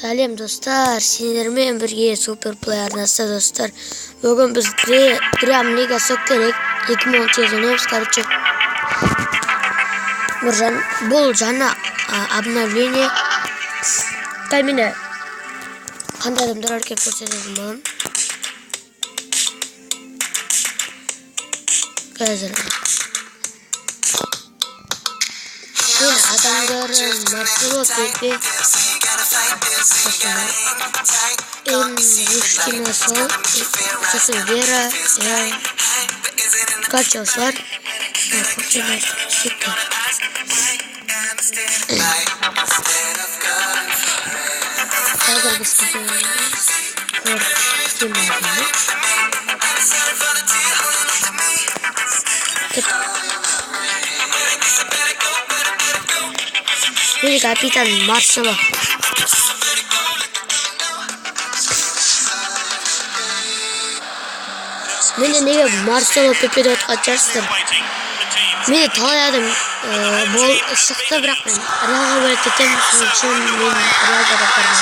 Salom dostlar, sizlerмен birge Super Play arnasida dostlar. Bugün biz Dream Liga Soccer 2010 oynuyoruz короче. Бұл жаңа обновление. Міне қандай адамдар әрекет көрсететін боламын. Қазір adamlar Marcelo Pepe Enrique Sol Vera kaçıyorlar. Ini kapitan Marcelo. Mene nega Marcelo Pepe'de kaçarsın? Mene talayadım. Bol ışıkta bırakmayın. Real'a böyle tetem için ben Real'da bakarım.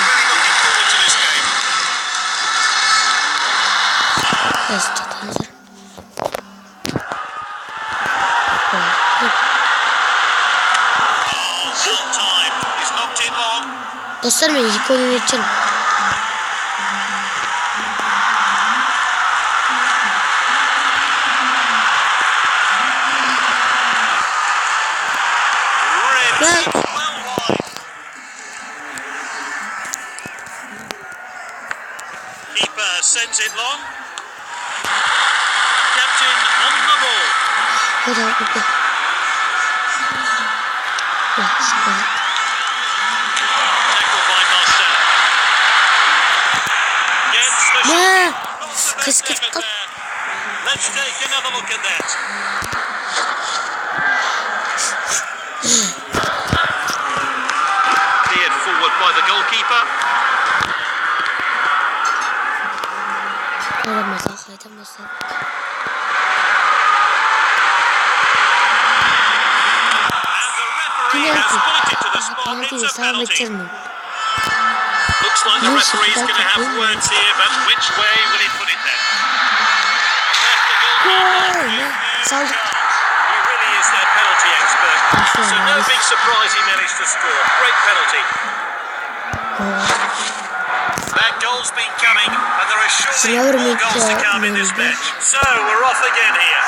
Dostlar ben ilk oyunu geçelim. Keeper sends it long. Captain on the ball. Hadi. Let's take another look at that. Cleared forward by the goalkeeper. And the referee has pointed to the spot. It's a penalty. Looks like the referee's going to have words here, but which way will he put it then? He really is their penalty expert. So no big surprise he managed to score. Great penalty. That goal's been coming, and there are surely more goals to come in this match. So we're off again here.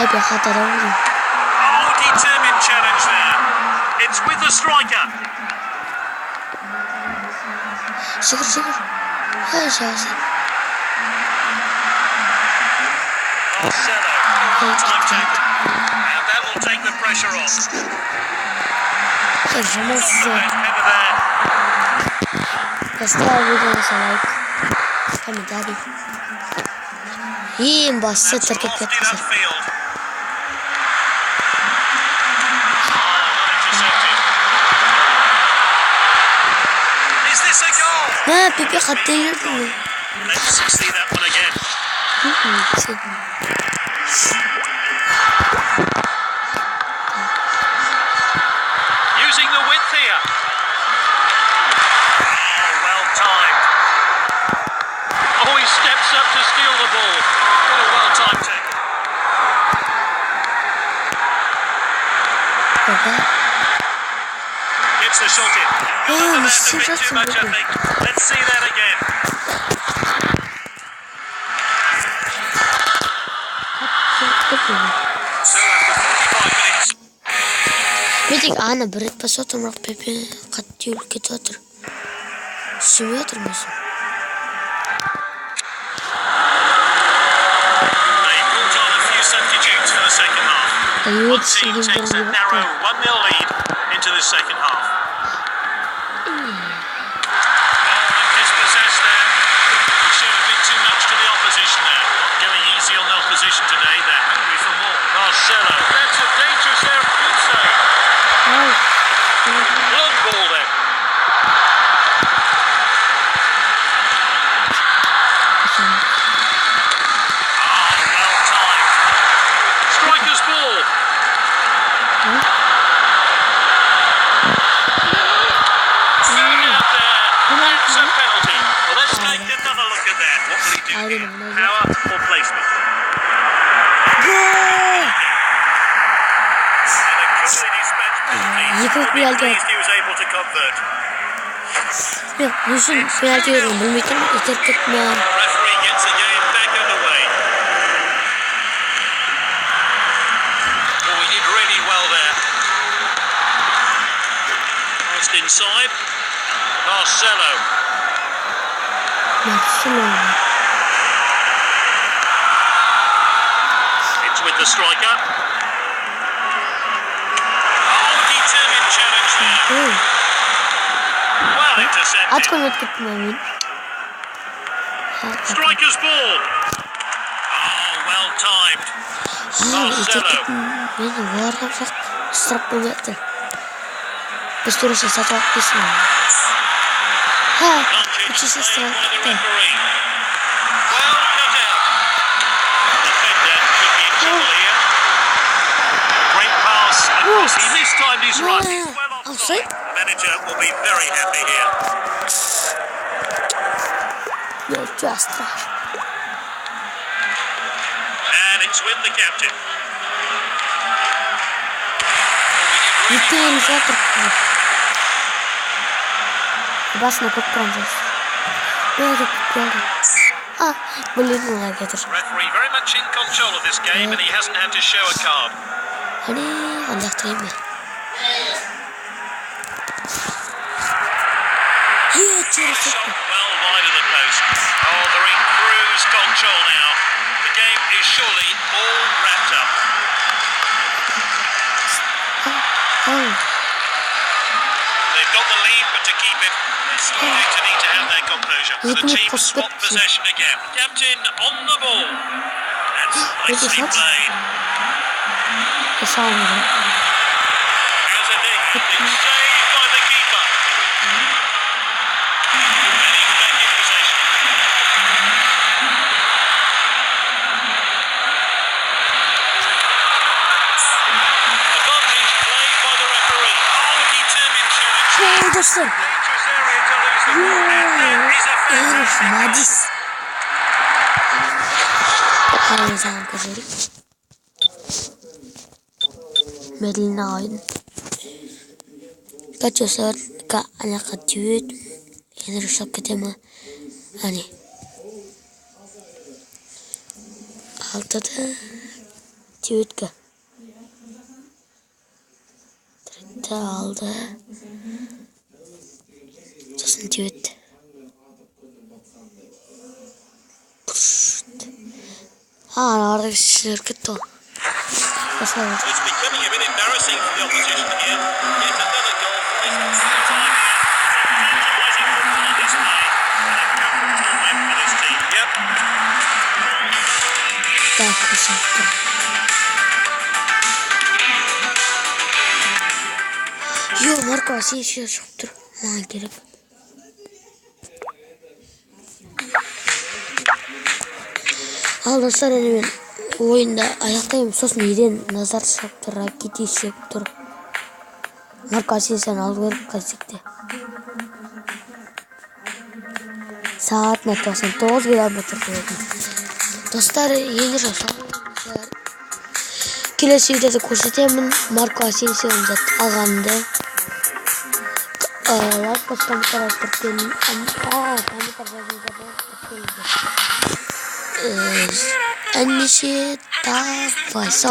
Oh, determined challenge there. It's with the striker. Marcelo, time tackle. And that will take the pressure off. Is this a goal? Let's see that one again. Using the width here. Oh, well timed. Oh, he steps up to steal the ball. What a well timed tackle. Gets the shot in. That's a bit too much, I think. Let's see that again. So after 45 minutes. Medik ana bir pasatım rak Pepe katıyor ketotr. Sümüyor musun? They brought on a few substitutes for the second half. One team takes a narrow 1-0 lead into the second half. Dispossessed there. He showed a bit too much to the opposition there. Not going easy on the opposition today. They're hungry for more. Marcelo. That's a dangerous error. Good save. Long ball then. Well timed. Striker's ball. Yıkılıp bir Be halde pleased he was able to convert. yok. Düşün penaltı veriyorum. Bilmeyeceğim. Yeter tutma. Referee gets the game back underway. Oh, he did really well there. Just inside. Marcelo. Marcelo. It's with the striker. Oh, determined challenge there. Oh. Well intercepted. At konuda tutmamın. Striker's ball. Oh, well timed. Marcelo. Beni var yapsak strap olacaktı. Biz duruşa satmak ismi. Ha, uçuşu strap. Well cut out. Defender should be in trouble here. Great pass across. He mistimed his run. He's well offside. The manager will be very happy here. Yok, just And it's with the captain. Yıktığın zaten. Basına kopacağız. Böyle geldi. Ah, bullying olarak getir. Referee very much in control of this game and he hasn't had to show a card. Hani anlattırayım mı? Hiç yere Shot sokma. well wide of the post. Oh, they're in cruise control now. The game is surely all wrapped up. Oh. They've got the lead, but to keep it, they're still going to need to have their composure. The team swap possession again. Captain on the ball. And nicely played. Sağ As a dig, it's saved by the keeper. And he's back in possession. Advantage played by the referee. Oh, determined challenge. Olursun. Dangerous area to lose the ball. And that is a Herif fantastic goal. madis. Hayır zaman kazandık. Medellin Aydın. Kaç saat ka anak kacuyut. Ini rusak ketemu. Hani. Altta da tweet ka. Tweet'te aldı. Засın tweet. Orada bir şirket o. Nasıl oldu? It's becoming a bit embarrassing for the opposition here. Yet another goal for this time. Tantalising football on display. And a comfortable win for this team. Yep. Daha kısalttım. Yo, Marco Asensio yoktur. Lan gerek. Alırsan elimin oyunda ayaktayım sos miden nazar çarptırarak gidiş yoktur. Marco Asensio algılarıp kaçıktı. Saat metrosunu 9 kilometre koydum. Dostlar yeni olsa kelesi videoda ko'rsataman. Marco Asensio alganda. Like bosgan taraftar keling. Endişe daha fazla